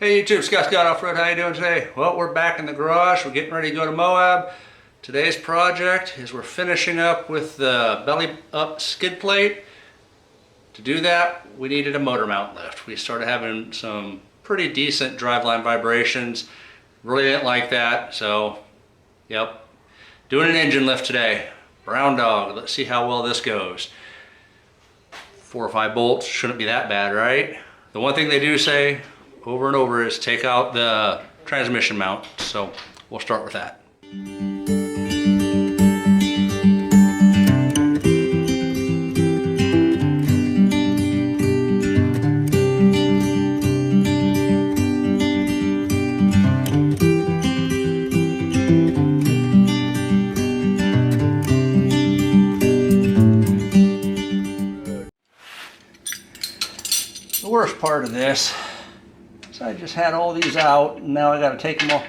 Hey YouTube, Scott Off-Road, how you doing today? Well, we're back in the garage. We're getting ready to go to Moab. Today's project is we're finishing up with the belly up skid plate. To do that, we needed a motor mount lift. We started having some pretty decent driveline vibrations. Really didn't like that, so yep. Doing an engine lift today. Brown dog, let's see how well this goes. 4 or 5 bolts, shouldn't be that bad, right? The one thing they do say over and over is take out the transmission mount, so we'll start with that. The worst part of this, I just had all these out and now I got to take them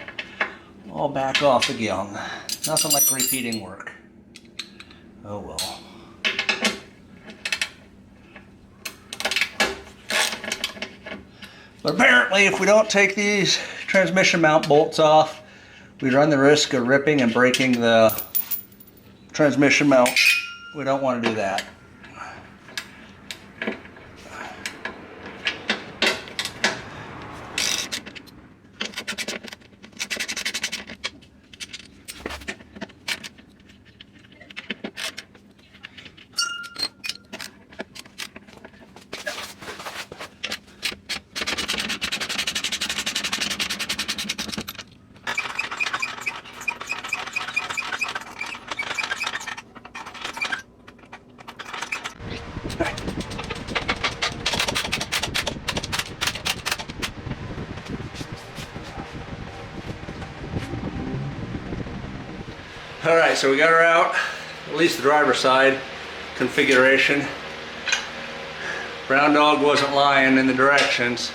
all back off again. Nothing like repeating work. Oh well. But apparently if we don't take these transmission mount bolts off, we run the risk of ripping and breaking the transmission mount. We don't want to do that. Alright, so we got her out, at least the driver's side configuration. Brown dog wasn't lying in the directions.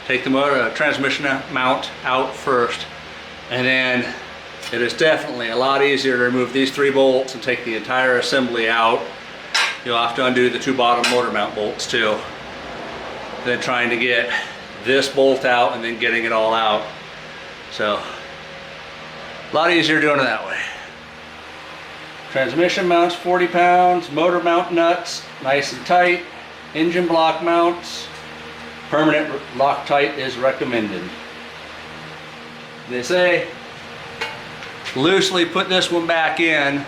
Take the motor, transmission mount out first, and then it is definitely a lot easier to remove these 3 bolts and take the entire assembly out. You'll have to undo the 2 bottom motor mount bolts too. Then trying to get this bolt out and then getting it all out. So, a lot easier doing it that way. Transmission mounts 40 pounds, motor mount nuts nice and tight, engine block mounts, permanent Loctite is recommended. They say loosely put this one back in,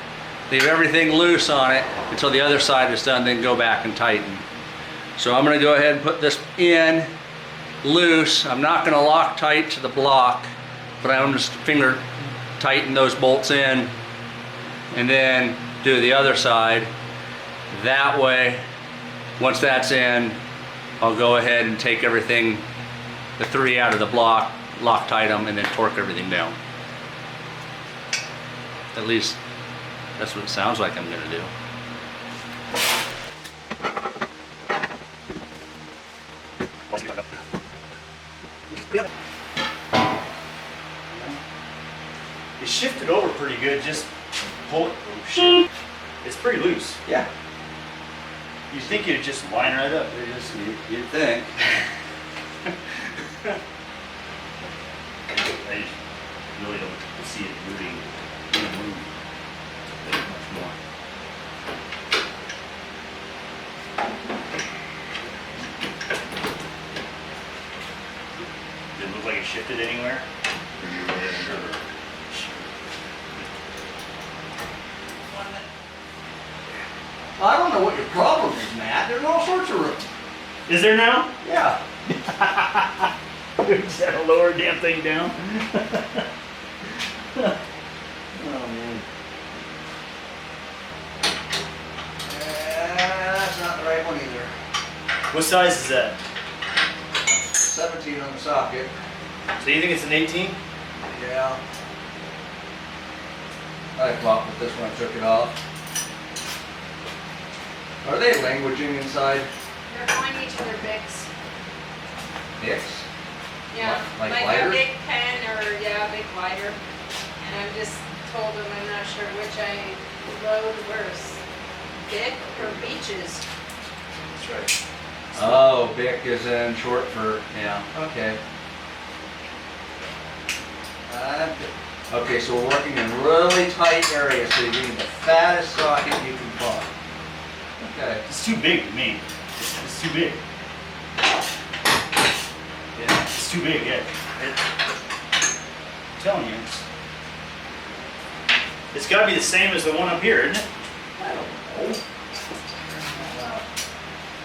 leave everything loose on it until the other side is done, then go back and tighten. So I'm going to go ahead and put this in loose. I'm not going to Loctite to the block, but I'm just finger tighten those bolts in and then do the other side. That way, once that's in, I'll go ahead and take everything, the 3 out of the block, Loctite them, and then torque everything down. At least that's what it sounds like I'm gonna do. It shifted over pretty good, just pull it. Oh shit. It's pretty loose. Yeah. You'd think it'd just line right up. You'd think. I just really don't see it moving. It'll move much more. Did it look like it shifted anywhere? Or you were sure? I don't know what your problem is, Matt. There's all sorts of room. Is there now? Yeah. We just had to lower the damn thing down. Oh man. That's not the right one either. What size is that? 17 on the socket. So you think it's an 18? Yeah. I flopped with this when I took it off. Are they languaging inside? They're calling each other Bics. Dicks? Yeah, Like like lighters? a big pen or yeah, a big lighter. And I'm just told them I'm not sure which I load worse, Bic or Beaches. That's right. Oh, Bic is in short for, yeah, okay. Okay, so we're working in really tight areas, so you're getting the fattest socket you can find. Okay. It's too big to me. It's too big. Yeah. It's too big. Yeah. I'm telling you. It's got to be the same as the one up here, isn't it? I don't know.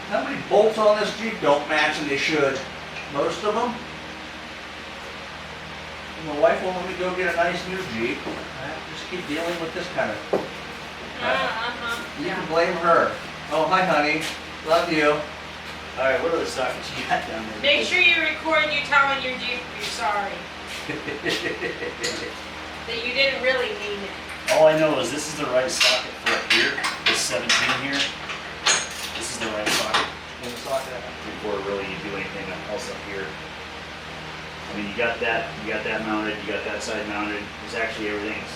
How many bolts on this Jeep don't match, and they should? Most of them. My wife won't let me go get a nice new Jeep. I just keep dealing with this kind of. You can blame her. Oh, hi, honey. Love you. All right. What other sockets you got down there? Make sure you record you telling your Jeep you're sorry. That you didn't really mean it. All I know is this is the right socket for up here. This 17 here. This is the right socket. Before really you do anything else up here. I mean, you got that mounted, you got that side mounted. It's actually everything's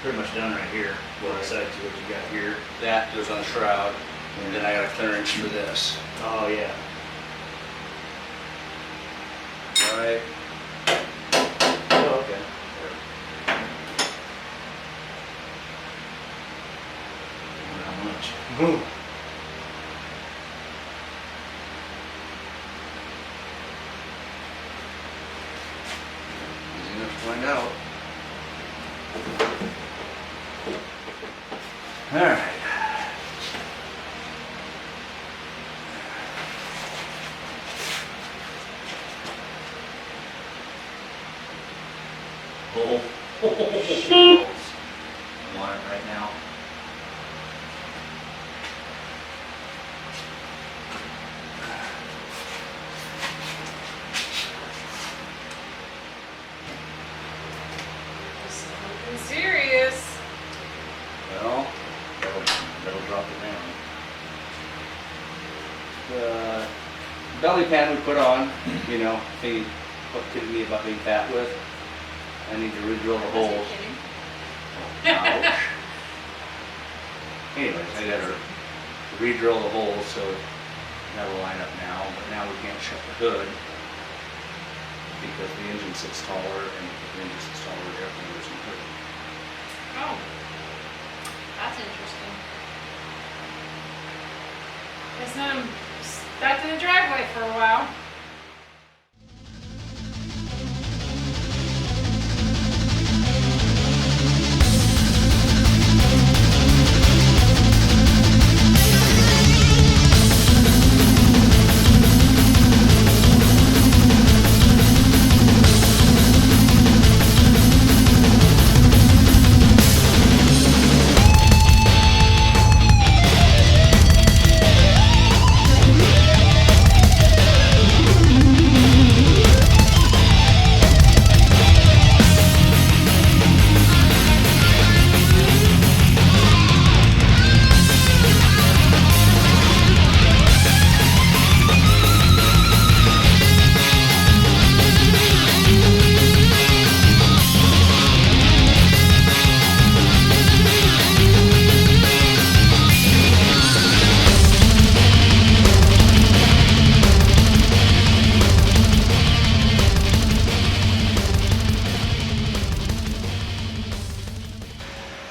pretty much done right here. Well, aside to what you got here. That goes on the shroud, and then I got a clearance for this. Oh yeah. All right. Oh, okay. Not much. Boom. Easy enough to find out. All right. Oh. I want it right now. Something serious. Well, That'll drop it down. the belly pad we put on, you know, he kidding me about being fat with. I need to re-drill the holes. Ouch. Anyways, I gotta re-drill the holes so that'll line up now, but now we can't shut the hood because the engine sits taller, and if the engine sits taller, everything goes in the hood. Oh, that's interesting. Guess I'm stuck in the driveway for a while.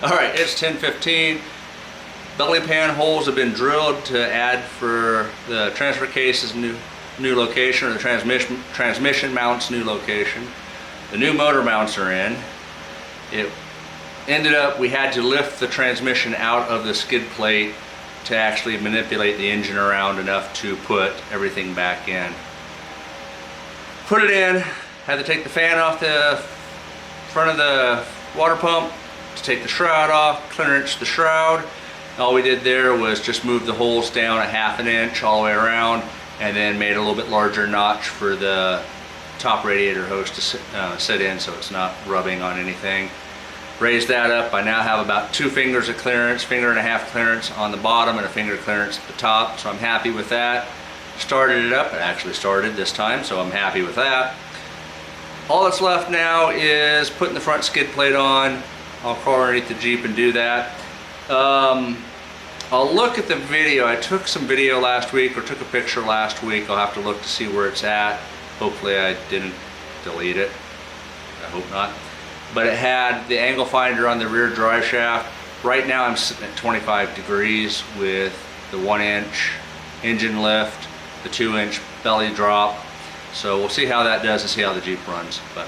All right, it's 10:15. Belly pan holes have been drilled to add for the transfer case's new location, or the transmission mounts new location. The new motor mounts are in. It ended up we had to lift the transmission out of the skid plate to actually manipulate the engine around enough to put everything back in. Put it in, had to take the fan off the front of the water pump to take the shroud off, clearance the shroud. All we did there was just move the holes down a ½ an inch all the way around, and then made a little bit larger notch for the top radiator hose to sit in so it's not rubbing on anything. Raised that up. I now have about 2 fingers of clearance, 1.5 finger clearance on the bottom and a finger clearance at the top, so I'm happy with that. Started it up, it actually started this time, so I'm happy with that. All that's left now is putting the front skid plate on. I'll crawl underneath the Jeep and do that. I'll look at the video. I took some video last week, or took a picture last week. I'll have to look to see where it's at. Hopefully I didn't delete it. I hope not. but it had the angle finder on the rear drive shaft. Right now I'm sitting at 25 degrees with the 1-inch engine lift, the 2-inch belly drop. So we'll see how that does and see how the Jeep runs. But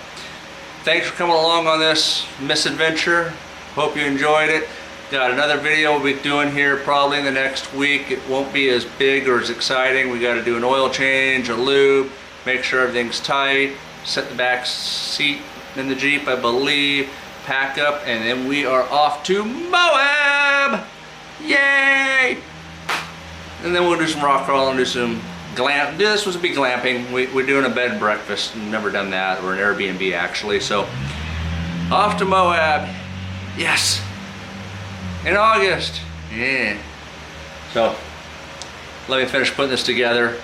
thanks for coming along on this misadventure. Hope you enjoyed it. Got another video we'll be doing here probably in the next week. It won't be as big or as exciting. We got to do an oil change, a lube, make sure everything's tight, set the back seat in the Jeep, I believe, pack up, and then we are off to Moab! Yay! And then we'll do some rock crawl and do some glamp. This was a big glamping. We're doing a bed and breakfast. Never done that, or an Airbnb actually. So off to Moab. Yes. In August. Yeah. So let me finish putting this together.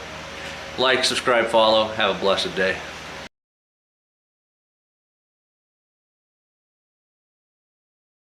Like, subscribe, follow. Have a blessed day.